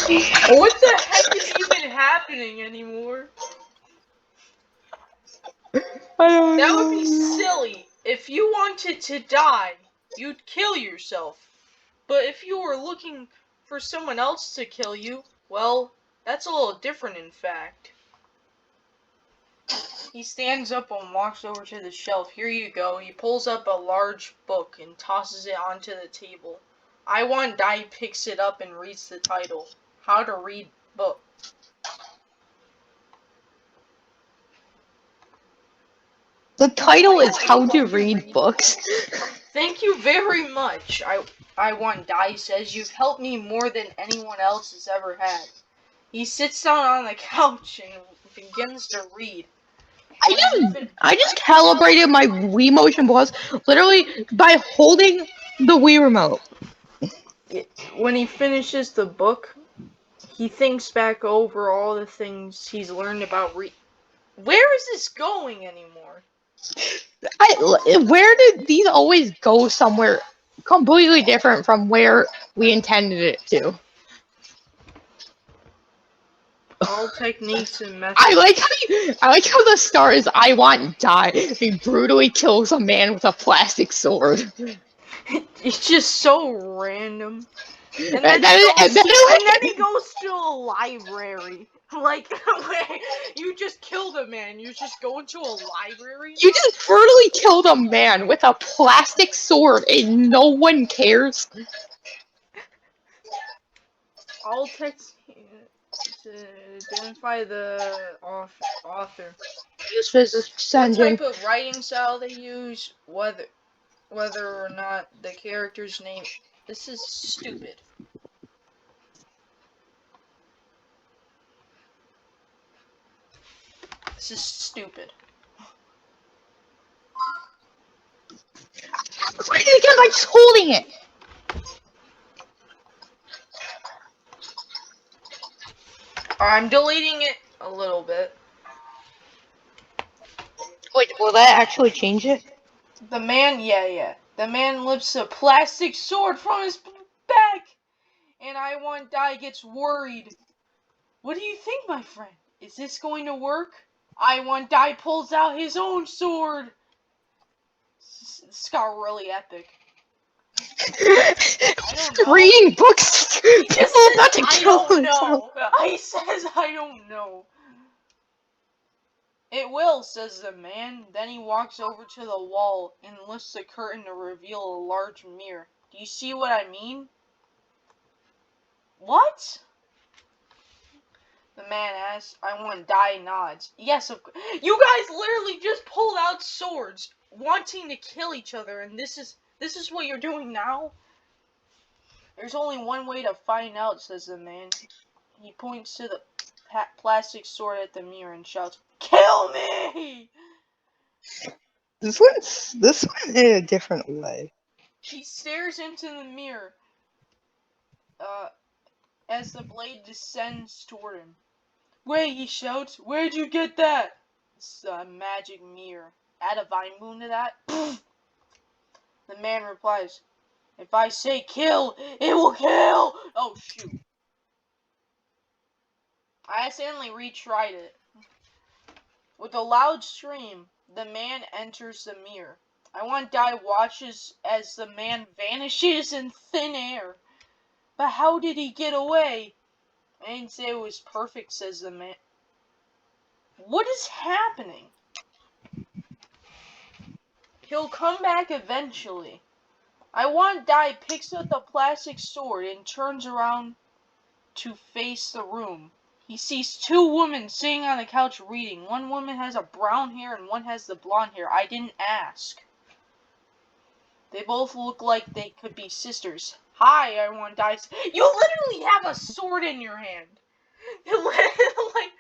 What the heck is even happening anymore? I don't That know. would be silly. If you wanted to die, you'd kill yourself. But if you were looking for someone else to kill you, well, that's a little different in fact. He stands up and walks over to the shelf. Here you go. He pulls up a large book and tosses it onto the table. Iwantdie picks it up and reads the title. How to Read Book. The title is How to Read Books. Thank you very much. Iwantdie says you've helped me more than anyone else has ever had. He sits down on the couch and begins to read. I just calibrated my Wii Motion Plus literally by holding the Wii remote. When he finishes the book, he thinks back over all the things he's learned about Where is this going anymore? Where did these always go somewhere completely different from where we intended it to? All techniques and methods. I like how the star is Iwantdie. He brutally kills a man with a plastic sword. It's just so random. And And then then he goes to a library. Like, you just killed a man. You just go into a library? you just brutally killed a man with a plastic sword and no one cares. All text to identify the author. Use physics What engine. type of writing style they use, whether or not the character's name. This is stupid. This is stupid. Read it again by just holding it. I'm deleting it a little bit. Wait, will that actually change it? The man, yeah. The man lifts a plastic sword from his back, and Iwantdie gets worried. What do you think, my friend? Is this going to work? Iwantdie pulls out his own sword. This got really epic. I don't know. Reading books. He just People about says, to I kill don't themselves. know. He says, I don't know. It will, says the man. Then he walks over to the wall and lifts the curtain to reveal a large mirror. Do you see what I mean? What? The man asks. Iwantdie nods. Yes, of course. You guys literally just pulled out swords, wanting to kill each other, and this is what you're doing now? There's only one way to find out, says the man. He points to the plastic sword at the mirror and shouts, "Kill me!" This one in a different way. He stares into the mirror as the blade descends toward him. "Wait," he shouts, "where'd you get that?" "It's a magic mirror. Add a vine boon to that?" The man replies, "If I say kill, it will kill!" Oh shoot. I accidentally retried it. With a loud scream, the man enters the mirror. Iwantdie watches as the man vanishes in thin air. But how did he get away? I didn't say it was perfect, says the man. What is happening? He'll come back eventually. Iwantdie picks up the plastic sword and turns around to face the room. He sees two women sitting on the couch reading. One woman has a brown hair and one has the blonde hair. I didn't ask. They both look like they could be sisters. "Hi," Iwantdie. You literally have a sword in your hand. Like,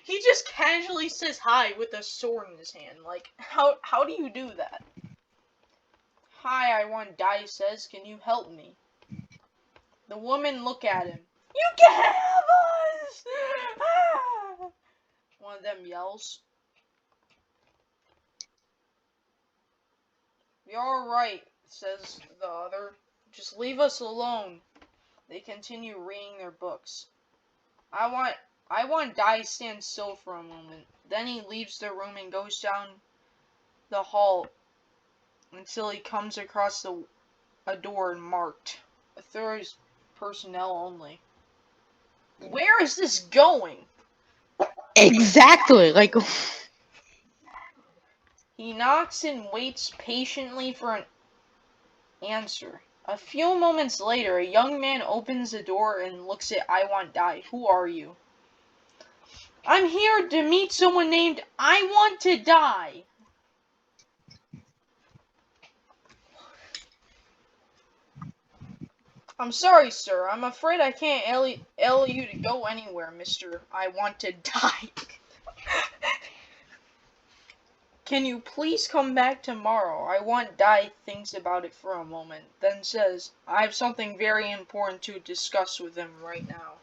he just casually says hi with a sword in his hand. Like, how do you do that? "Hi," Iwantdie says. "Can you help me?" The women look at him. "You can't have us!" Ah! One of them yells. "You're alright," says the other. "Just leave us alone." They continue reading their books. Iwantdie stands still for a moment. Then he leaves the room and goes down the hall until he comes across a door marked "Authorities personnel only." Where is this going? Exactly. Like, He knocks and waits patiently for an answer. A few moments later, a young man opens the door and looks at Iwantdie. Who are you? I'm here to meet someone named Iwantdie. I'm sorry, sir. I'm afraid I can't allow you to go anywhere, Mr. Iwantdie. Can you please come back tomorrow? Iwantdie thinks about it for a moment, then says, I have something very important to discuss with him right now.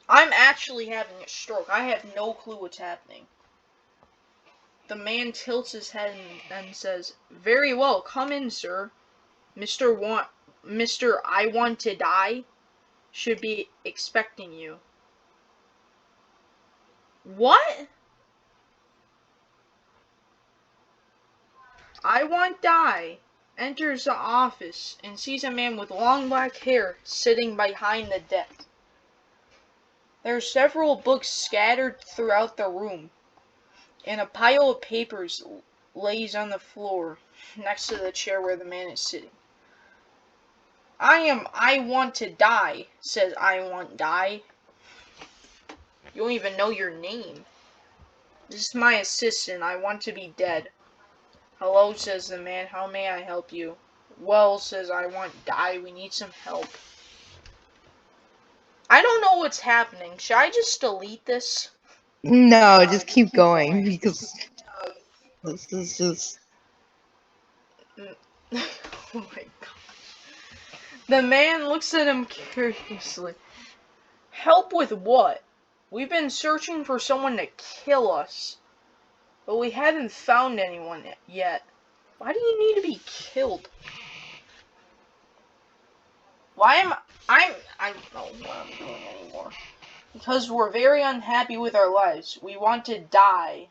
I'm actually having a stroke. I have no clue what's happening. The man tilts his head and says, Very well, come in, sir. Mr. Iwantdie should be expecting you. What? Iwantdie enters the office and sees a man with long black hair sitting behind the desk. There are several books scattered throughout the room, and a pile of papers lays on the floor next to the chair where the man is sitting. I want to die, says Iwantdie. You don't even know your name. This is my assistant. I want to be dead. Hello, says the man. How may I help you? Well, says Iwantdie, we need some help. I don't know what's happening. Should I just delete this? no, just keep going because this is just. Oh my god. The man looks at him curiously. Help with what? We've been searching for someone to kill us, but we haven't found anyone yet. Why do you need to be killed? I don't know what I'm doing anymore. Because we're very unhappy with our lives. We want to die.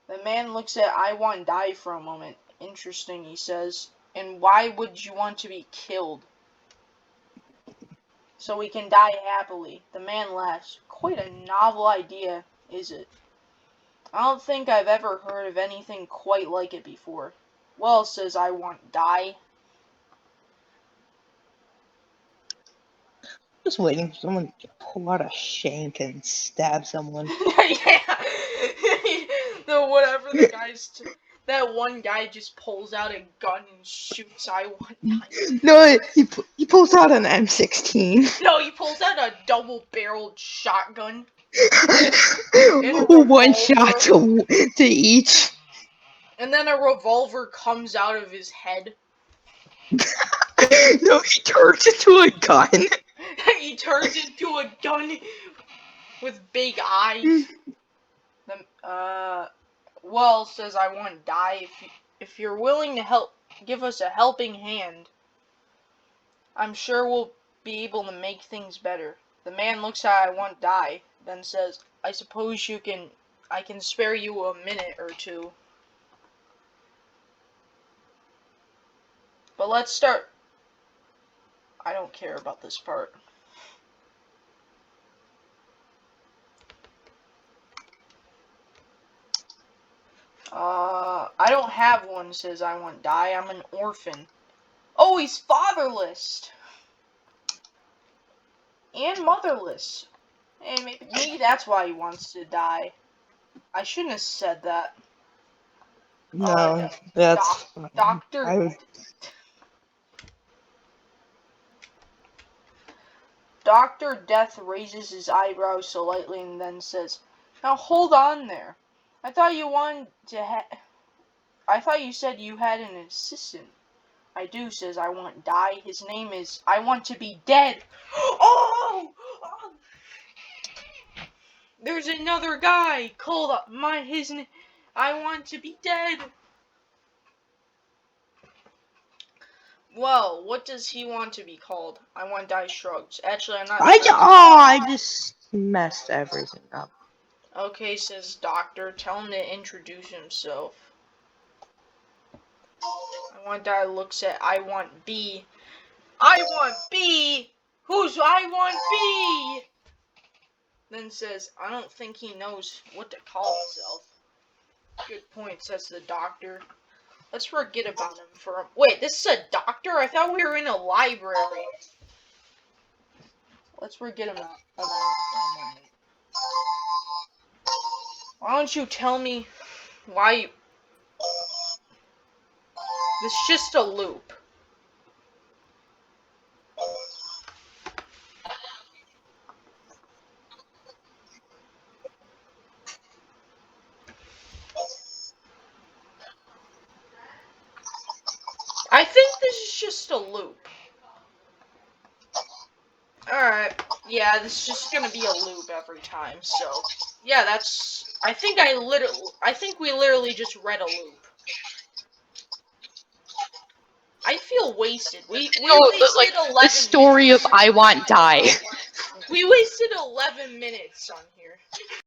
The man looks at Iwantdie for a moment. Interesting, he says. And why would you want to be killed? So we can die happily. The man laughs. Quite a novel idea, is it? I don't think I've ever heard of anything quite like it before. Well, says Iwantdie. Just waiting for someone to pull out a shank and stab someone. Yeah. Whatever the guy's. That one guy just pulls out a gun and shoots Iwantdie. No, he pulls out an M16. No, he pulls out a double-barreled shotgun. One shot to each. And then a revolver comes out of his head. No, he turns into a gun. He turns into a gun with big eyes. Well, says Iwantdie, if you're willing to help, give us a helping hand, I'm sure we'll be able to make things better. The man looks at Iwantdie, then says, I suppose I can spare you a minute or two. But let's start. I don't care about this part. I don't have one, says Iwantdie. I'm an orphan. Oh, he's fatherless! And motherless. And maybe that's why he wants to die. I shouldn't have said that. No, that's Dr. Death raises his eyebrows slightly and then says, Now hold on there. I thought you said you had an assistant. I do, says Iwantdie. His name is I Want to Be Dead. Oh! There's another guy called his name. I Want to Be Dead. Well, what does he want to be called? Iwantdie shrugs. Actually, I'm not I just messed everything up. Okay, says Doctor. Tell him to introduce himself. Iwantdie looks at I want B. I want B! Who's I want B? Then says, I don't think he knows what to call himself. Good point, says the Doctor. Let's forget about him for a... Wait, this is a doctor? I thought we were in a library. Let's forget about him for a moment. Why don't you tell me why you... This is just a loop. I think this is just a loop. Alright, yeah, this is just gonna be a loop every time, so... Yeah, that's... I think we literally just read a loop. I feel wasted. We wasted 11 the story minutes. of Iwantdie. We wasted 11 minutes on here.